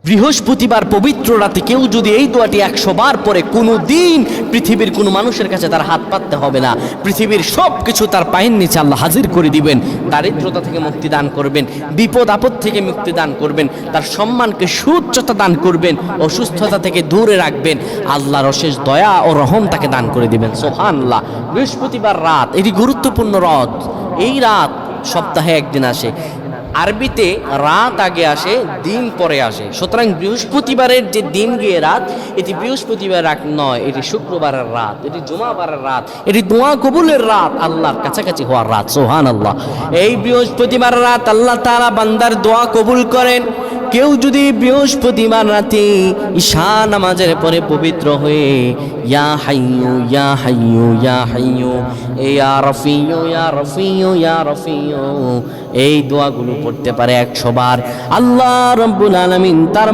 বৃহস্পতিবার পবিত্র রাতে কেউ যদি এই দোয়াটি 100 বার পরে, কোনো দিন পৃথিবীর কোনো মানুষের কাছে তার হাত পাততে হবে না। পৃথিবীর সব কিছু তার পায়ের নিচে আল্লাহ হাজির করে দিবেন। দারিদ্রতা থেকে মুক্তি দান করবেন, বিপদ আপদ থেকে মুক্তি দান করবেন, তার সম্মানকে সুউচ্চতা দান করবেন, অসুস্থতা থেকে দূরে রাখবেন। আল্লাহর অশেষ দয়া ও রহম তাকে দান করে দিবেন। সুবহানাল্লাহ। বৃহস্পতিবার রাত এটি গুরুত্বপূর্ণ রাত। এই রাত সপ্তাহে একদিন আসে। আরবিতে রাত আগে আসে, দিন পরে আসে। সুতরাং বৃহস্পতিবারের যে দিন গিয়ে রাত, এটি বৃহস্পতিবার রাত নয়, এটি শুক্রবারের রাত, এটি জুমাবারের রাত, এটি দোয়া কবুলের রাত, আল্লাহর কাছাকাছি হওয়ার রাত। সুবহানাল্লাহ। এই বৃহস্পতিবার রাত আল্লাহ তাআলা বান্দার দোয়া কবুল করেন। কেউ যদি বৃহস্পতিবার রাতে ঈশা নামাজের পরে পবিত্র হয়ে ইয়া হাইয়ু ইয়া হাইয়ু ইয়া হাইয়ু ইয়া রফিয়ু ইয়া রফিয়ু ইয়া রফিয়ু এই দোয়াগুলো পড়তে পারে 100 বার, আল্লাহ রাব্বুল আলামিন তার